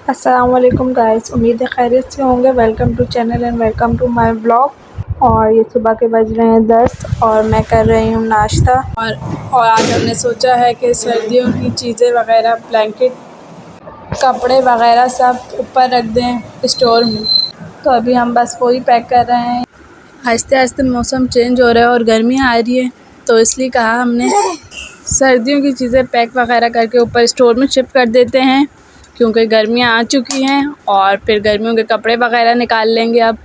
अस्सलाम वालेकुम गाइस, उम्मीद है खैरियत से होंगे। Welcome to channel and welcome to my blog. और ये सुबह के बज रहे हैं 10 और मैं कर रही हूँ नाश्ता। और आज हमने सोचा है कि सर्दियों की चीज़ें वगैरह, ब्लैंकेट, कपड़े वगैरह सब ऊपर रख दें स्टोर में। तो अभी हम बस वही पैक कर रहे हैं। आहिस्ते आहिस्ते मौसम चेंज हो रहा है और गर्मियाँ आ रही है, तो इसलिए कहा हमने सर्दियों की चीज़ें पैक वगैरह करके ऊपर स्टोर में शिफ्ट कर देते हैं, क्योंकि गर्मियाँ आ चुकी हैं। और फिर गर्मियों के कपड़े वगैरह निकाल लेंगे। अब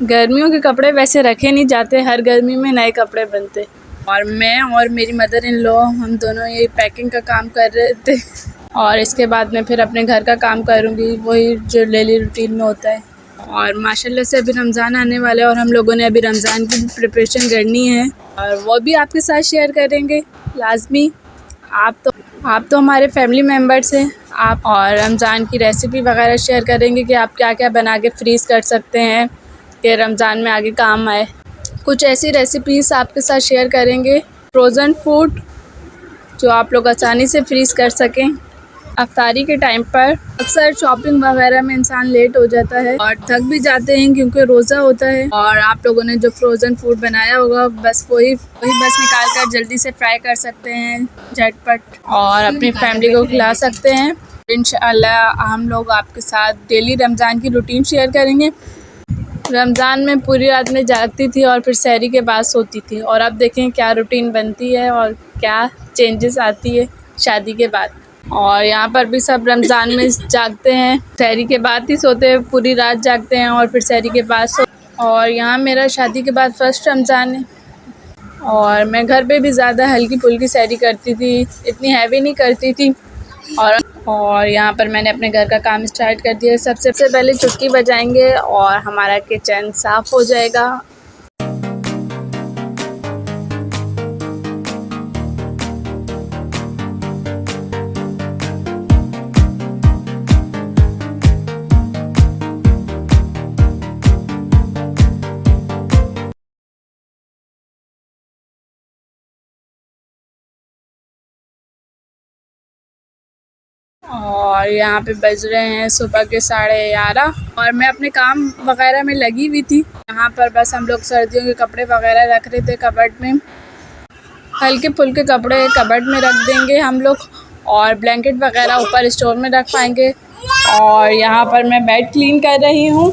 गर्मियों के कपड़े वैसे रखे नहीं जाते, हर गर्मी में नए कपड़े बनते। और मैं और मेरी मदर इन लॉ, हम दोनों यही पैकिंग का काम कर रहे थे। और इसके बाद मैं फिर अपने घर का काम करूँगी, वही जो डेली रूटीन में होता है। और माशाल्लाह से अभी रमज़ान आने वाला है और हम लोगों ने अभी रमज़ान की प्रिपरेशन करनी है, और वो भी आपके साथ शेयर करेंगे लाजमी। आप तो हमारे फैमिली मेम्बर्स हैं। आप और रमज़ान की रेसिपी वगैरह शेयर करेंगे कि आप क्या क्या बना के फ्रीज़ कर सकते हैं कि रमज़ान में आगे काम आए। कुछ ऐसी रेसिपीज़ आपके साथ शेयर करेंगे, फ्रोज़न फूड जो आप लोग आसानी से फ्रीज़ कर सकें। अफ्तारी के टाइम पर अक्सर शॉपिंग वगैरह में इंसान लेट हो जाता है और थक भी जाते हैं क्योंकि रोज़ा होता है। और आप लोगों ने जो फ्रोज़न फूड बनाया होगा, बस वही बस निकाल कर जल्दी से फ्राई कर सकते हैं झटपट, और अपनी फैमिली को खिला सकते हैं। इंशाअल्लाह हम लोग आपके साथ डेली रमज़ान की रूटीन शेयर करेंगे। रमज़ान में पूरी रात में जागती थी और फिर सहरी के बाद सोती थी, और अब देखें क्या रूटीन बनती है और क्या चेंजेस आती है शादी के बाद। और यहाँ पर भी सब रमज़ान में जागते हैं, सहरी के बाद ही सोते हैं, पूरी रात जागते हैं और फिर सहरी के बाद और यहाँ मेरा शादी के बाद फर्स्ट रमज़ान है, और मैं घर पे भी ज़्यादा हल्की फुल्की सहरी करती थी, इतनी हैवी नहीं करती थी। और यहाँ पर मैंने अपने घर का काम स्टार्ट कर दिया। सबसे पहले चुटकी बजाएंगे और हमारा किचन साफ़ हो जाएगा। और यहाँ पे बज रहे हैं सुबह के 11:30 और मैं अपने काम वगैरह में लगी हुई थी। यहाँ पर बस हम लोग सर्दियों के कपड़े वगैरह रख रहे थे कबर्ड में। हल्के फुल्के कपड़े कबर्ड में रख देंगे हम लोग, और ब्लैंकेट वगैरह ऊपर स्टोर में रख पाएंगे। और यहाँ पर मैं बेड क्लीन कर रही हूँ।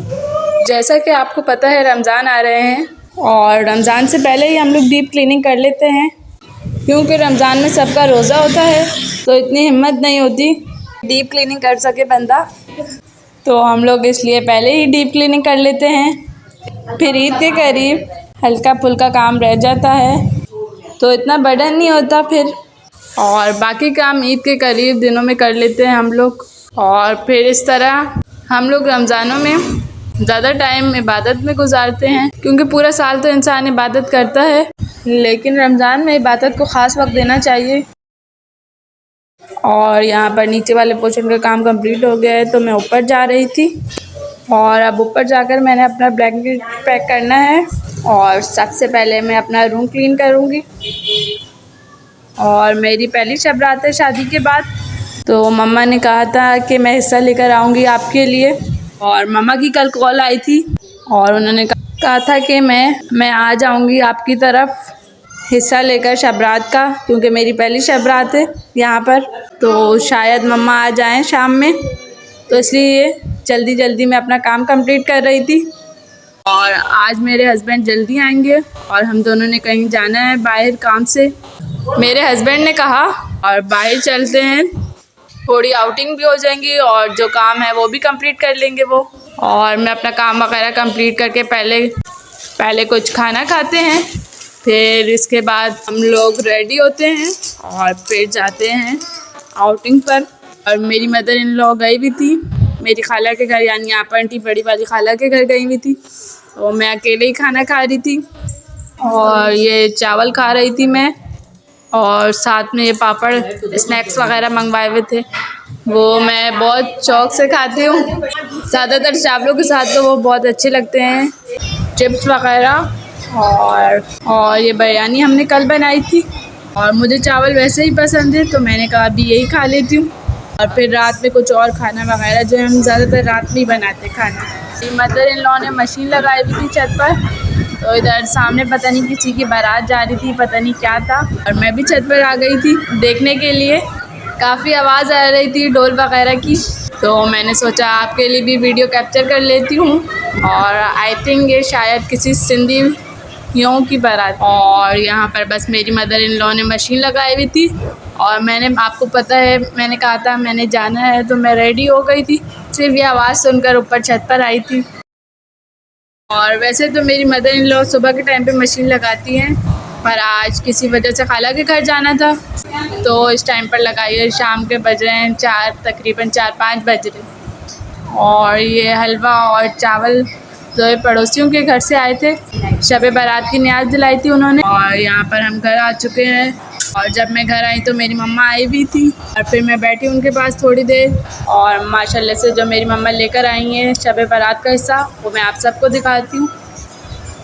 जैसा कि आपको पता है रमज़ान आ रहे हैं, और रमज़ान से पहले ही हम लोग डीप क्लीनिंग कर लेते हैं, क्योंकि रमज़ान में सबका रोज़ा होता है, तो इतनी हिम्मत नहीं होती डीप क्लीनिंग कर सके बंदा, तो हम लोग इसलिए पहले ही डीप क्लीनिंग कर लेते हैं। फिर ईद के करीब हल्का फुल्का काम रह जाता है, तो इतना बर्डन नहीं होता फिर, और बाकी काम ईद के करीब दिनों में कर लेते हैं हम लोग। और फिर इस तरह हम लोग रमज़ानों में ज़्यादा टाइम इबादत में गुजारते हैं, क्योंकि पूरा साल तो इंसान इबादत करता है, लेकिन रमज़ान में इबादत को ख़ास वक्त देना चाहिए। और यहाँ पर नीचे वाले पोर्शन का काम कंप्लीट हो गया है, तो मैं ऊपर जा रही थी, और अब ऊपर जाकर मैंने अपना ब्लैंकेट पैक करना है। और सबसे पहले मैं अपना रूम क्लीन करूँगी। और मेरी पहली शब रात है शादी के बाद, तो मम्मा ने कहा था कि मैं हिस्सा लेकर आऊँगी आपके लिए। और मम्मा की कल कॉल आई थी और उन्होंने कहा था कि मैं आ जाऊँगी आपकी तरफ हिस्सा लेकर शब रात का, क्योंकि मेरी पहली शब रात है यहाँ पर, तो शायद मम्मा आ जाएं शाम में, तो इसलिए जल्दी जल्दी मैं अपना काम कंप्लीट कर रही थी। और आज मेरे हस्बैंड जल्दी आएंगे और हम दोनों ने कहीं जाना है बाहर काम से। मेरे हस्बैंड ने कहा और बाहर चलते हैं, थोड़ी आउटिंग भी हो जाएंगी और जो काम है वो भी कंप्लीट कर लेंगे वो। और मैं अपना काम वगैरह कंप्लीट करके पहले कुछ खाना खाते हैं, फिर इसके बाद हम लोग रेडी होते हैं और फिर जाते हैं आउटिंग पर। और मेरी मदर इन लॉ गई भी थी मेरी खाला के घर, यानी आप आंटी बड़ी वाली खाला के घर गई हुई थी, तो मैं अकेले ही खाना खा रही थी। और ये चावल खा रही थी मैं, और साथ में ये पापड़ स्नैक्स वगैरह मंगवाए हुए थे, वो मैं बहुत शौक़ से खाती हूँ। ज़्यादातर चावलों के साथ तो वो बहुत अच्छे लगते हैं, चिप्स वगैरह। और ये बिरयानी हमने कल बनाई थी, और मुझे चावल वैसे ही पसंद है, तो मैंने कहा अभी यही खा लेती हूँ। और फिर रात में कुछ और खाना वगैरह, जो हम ज़्यादातर रात में ही बनाते खाना। मेरी मदर इन लॉ ने मशीन लगाई हुई थी छत पर, तो इधर सामने पता नहीं किसी की बारात जा रही थी, पता नहीं क्या था, और मैं भी छत पर आ गई थी देखने के लिए। काफ़ी आवाज़ आ रही थी ढोल वगैरह की, तो मैंने सोचा आपके लिए भी वीडियो कैप्चर कर लेती हूँ। और आई थिंक ये शायद किसी सिंधी यों की बारात। और यहाँ पर बस मेरी मदर इन लॉ ने मशीन लगाई हुई थी, और मैंने, आपको पता है मैंने कहा था मैंने जाना है, तो मैं रेडी हो गई थी, सिर्फ ये आवाज़ सुनकर ऊपर छत पर आई थी। और वैसे तो मेरी मदर इन लॉ सुबह के टाइम पे मशीन लगाती हैं, पर आज किसी वजह से खाला के घर जाना था, तो इस टाइम पर लगाई है। शाम के बज रहे हैं 4, तकरीबन 4-5 बज रहे। और ये हलवा और चावल जो पड़ोसियों के घर से आए थे, शब बारात की न्याज दिलाई थी उन्होंने। और यहाँ पर हम घर आ चुके हैं, और जब मैं घर आई तो मेरी मम्मा आई भी थी, और फिर मैं बैठी उनके पास थोड़ी देर। और माशाल्लाह से जो मेरी मम्मा लेकर आई हैं शब बारात का हिस्सा, वो मैं आप सबको दिखाती हूँ।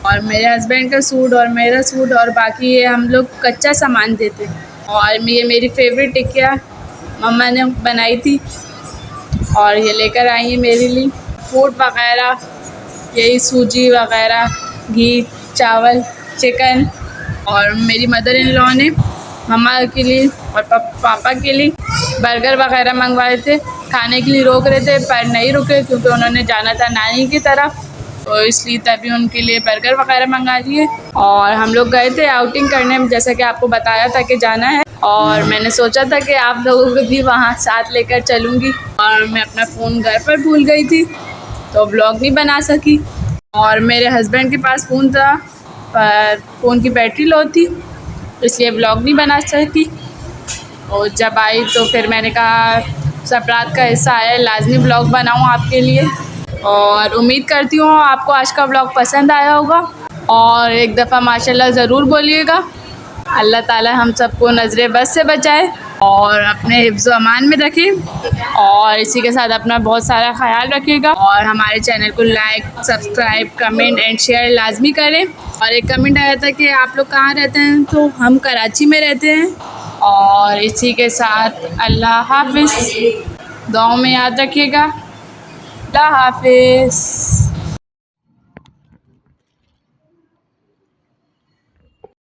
और मेरे हस्बैंड का सूट और मेरा सूट, और बाकी ये हम लोग कच्चा सामान देते। और ये मेरी फेवरेट टिकिया मम्मा ने बनाई थी, और ये लेकर आई है मेरे लिए फूड वगैरह, यही सूजी वगैरह, घी, चावल, चिकन। और मेरी मदर इन लॉ ने मम्मा के लिए और पापा के लिए बर्गर वगैरह मंगवाए थे। खाने के लिए रोक रहे थे पर नहीं रुके, क्योंकि उन्होंने जाना था नानी की तरफ, तो इसलिए तभी उनके लिए बर्गर वगैरह मंगा लिए। और हम लोग गए थे आउटिंग करने, जैसा कि आपको बताया था कि जाना है, और मैंने सोचा था कि आप लोगों को भी वहाँ साथ लेकर चलूँगी। और मैं अपना फ़ोन घर पर भूल गई थी, तो व्लॉग नहीं बना सकी। और मेरे हस्बैंड के पास फ़ोन था, पर फ़ोन की बैटरी लो थी, इसलिए व्लॉग नहीं बना सकी। और जब आई तो फिर मैंने कहा सब रात का हिस्सा आया, लाजमी व्लॉग बनाऊँ आपके लिए। और उम्मीद करती हूँ आपको आज का व्लॉग पसंद आया होगा, और एक दफ़ा माशाल्लाह ज़रूर बोलिएगा। अल्लाह ताला हम सबको नज़र बद से बचाए और अपने हिफ्ज़ अमान में रखे, और इसी के साथ अपना बहुत सारा ख्याल रखिएगा। और हमारे चैनल को like, subscribe, comment and share लाजमी करें। और एक कमेंट आया था कि आप लोग कहाँ रहते हैं, तो हम कराची में रहते हैं। और इसी के साथ अल्लाह हाफ़िज़, दुआओं में याद रखिएगा। अल्लाह हाफ़िज़।